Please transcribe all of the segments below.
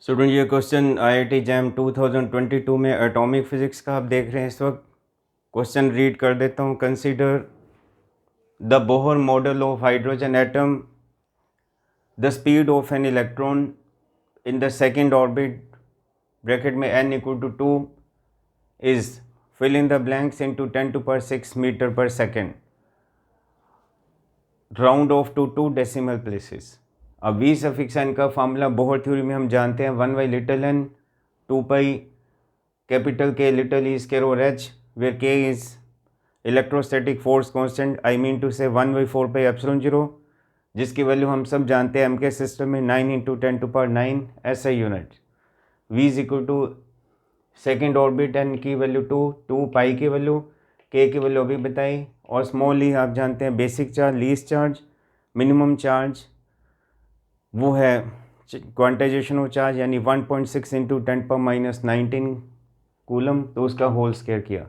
Student ये question IIT jam 2022 में atomic physics का आप देख रहे हैं इस वक्त। क्वेश्चन रीड कर देता हूँ। Consider the Bohr model of hydrogen atom, the speed of an electron in the second orbit bracket में n equal to 2 is fill in the blanks into 10⁻⁶ meter पर second, round off to 2 decimal places. अब v suffix n का formula Bohr theory में हम जानते हैं 1 by little n 2 pi capital K little e square और h, where K is electrostatic force constant, I mean to say 1/4 pi epsilon 0, जिसकी value हम सब जानते हैं एम के सिस्टम में 9 × 10⁻⁹ SI unit. V is equal to second orbit n की value 2 pi की वैल्यू, के की वैल्यू अभी बताई, और स्मॉल ई आप जानते हैं basic charge, least charge, minimum charge वो है क्वांटाइजेशन ऑफ चार्ज यानी 1.6 × 10⁻⁹ कूलम, तो उसका होल स्क्वायर किया।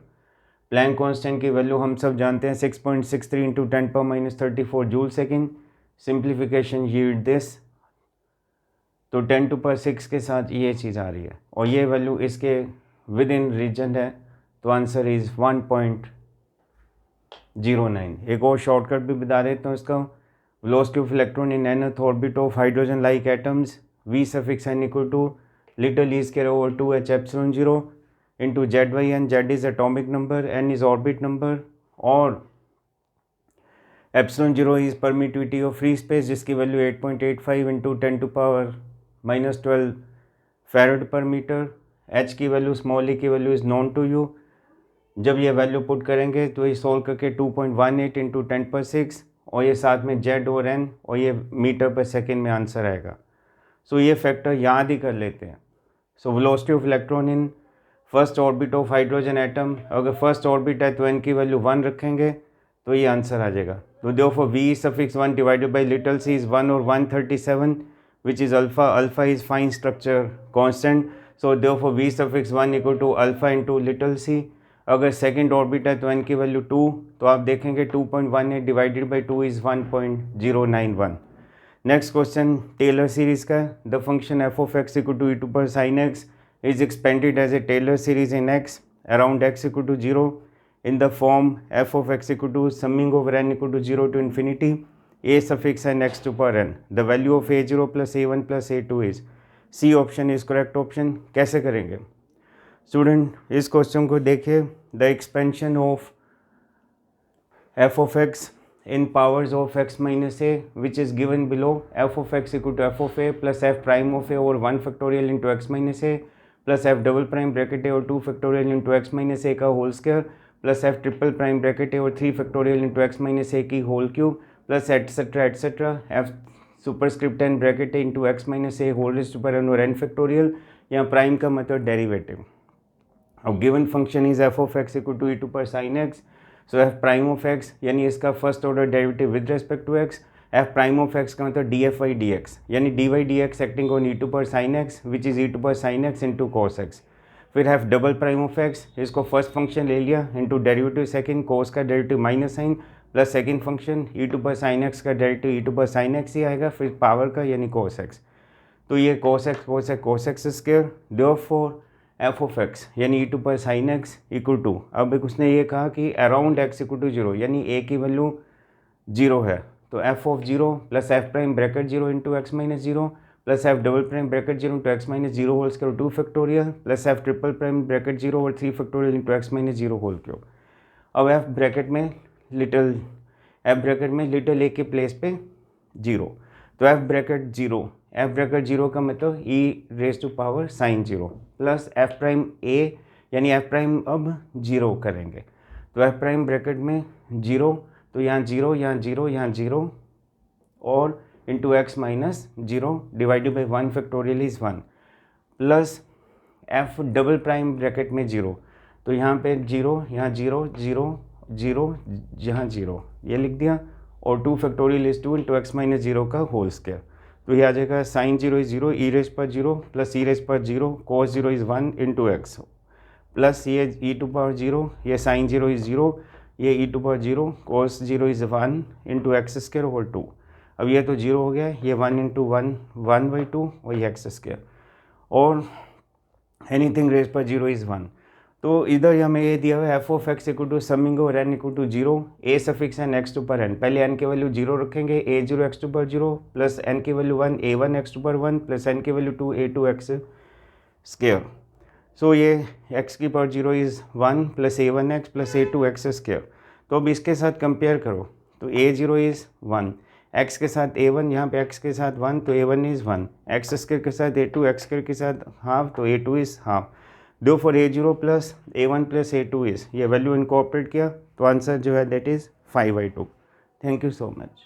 प्लैंक कांस्टेंट की वैल्यू हम सब जानते हैं 6.63 × 10⁻34 joule second. Simplification yield this, तो 10⁻⁶ के साथ ये चीज़ आ रही है और ये वैल्यू इसके विद इन रीजन है, तो आंसर इज़ 1.09। एक और शॉर्टकट भी बता देता हूँ इसका। Velocity of electron in nth orbit of hydrogen like atoms, v suffix n equal to little e square over 2h epsilon 0 into z/n। z is atomic number, n is orbit number और epsilon 0 is permittivity of free space, जिसकी value 8.85 × 10⁻⁻12 farad पर meter. h की value small e की value is known to you. जब ये value put करेंगे तो ये सोल्व करके 2.18 × 10⁻⁶ और ये साथ में z और n और ये मीटर पर सेकेंड में आंसर आएगा। सो ये फैक्टर याद ही कर लेते हैं। So velocity of electron in first orbit of hydrogen atom, अगर फर्स्ट ऑर्बिट है तो n की वैल्यू 1 रखेंगे तो ये आंसर आ जाएगा। तो therefore v suffix 1 divided by little c is 1 और 137 which is alpha. Alpha is fine structure constant, so therefore v suffix 1 equal to alpha into little c। अगर सेकेंड ऑर्बिट है तो n की वैल्यू 2, तो आप देखेंगे 2.18 divided by 2 is 1.091। Next question Taylor series का। The function f of x equal to e⁻sin x is expanded as a Taylor series in x around x equal to 0 in the form f of x equal to summing over n equal to 0 to infinity a suffix n x to power n. The value of a0 plus a1 plus a2 is C option is correct option। कैसे करेंगे student? इस question को देखिए। The expansion of f of x in powers of x minus a which is given below, f of x equal to f of a plus f prime of a over 1 factorial into x minus a plus f double prime bracket a over 2 factorial into x minus a का whole square plus f triple prime bracket a और 3 factorial into x minus a की whole cube plus etcetera f superscript n bracket a into x minus a whole raised to power n और n factorial. यहाँ prime का मतलब derivative. अब given function is f of x equal to e⁻sin x, so f prime of x यानी इसका first order derivative with respect to x. F prime of x का मतलब df/dx यानी dy/dx acting on e⁻sin x which is e⁻sin x into cos x। फिर have double prime of x, इसको first function ले लिया into derivative second, cos का derivative minus sine plus second function e⁻sin x का derivative e⁻sin x ही आएगा, फिर power का यानी cos x। तो ये cos x square. Therefore F of x यानी e⁻sin x इक्वल टू, अब उसने ये कहा कि अराउंड x इक्वल टू 0 यानी a की वैल्यू 0 है, तो f of 0 plus f prime bracket 0 into x minus 0 plus f double prime bracket 0 into x minus 0 whole square 2 factorial plus f triple prime bracket 0 और 3 factorial into x minus 0 whole cube. अब f bracket में little a के place पे 0, तो F bracket 0 का मतलब e⁻sin 0 plus f prime ए यानी F prime अब 0 करेंगे, तो एफ प्राइम ब्रैकेट में 0, तो यहाँ 0 यहाँ 0 यहाँ 0 और into x minus 0 divided by 1 factorial is 1 plus f double prime bracket में 0, तो यहाँ पे 0 यहाँ 0 0 0 यहाँ 0 ये लिख दिया और 2 factorial is 2 into x minus 0 का होल स्क्वायर। तो ये आ जाएगा sin 0 is 0 e⁻0 plus e⁻0 cos 0 is 1 into x plus ये e⁻0 ये sin 0 इज़ 0 ये e⁻0 cos 0 is 1 into x square whole 2। अब ये तो 0 हो गया, ये 1 इंटू 1 1/2 और ये एक्स स्क्वायर और एनीथिंग रेज पर 0 इज़ 1। तो इधर हमें ये दिया हुआ है f of x equal to summing over n equal to 0 a suffix n x to पर एन। पहले एन की वैल्यू 0 रखेंगे, ए 0 एक्स टू पर 0 प्लस एन की वैल्यू 1 ए 1 एक्स टू पर 1 प्लस एन की value 2 a 2 x square. So ये एक्स की power 0 is 1 plus a 1 x plus a 2 x square. तो अब इसके साथ कंपेयर करो तो ए 0 इज़ 1, एक्स के साथ ए 1, यहाँ पे एक्स के साथ 1 तो ए 1 इज़ 1, एक्स स्क्वेयर के साथ ए 2 एक्स स्क्वेयर के साथ हाफ तो ए 2 इज़ हाफ। दो for a 0 plus a 1 plus a 2 is, ये वैल्यू इनकॉर्पोरेट किया तो आंसर जो है that is 5/2। Thank you so much.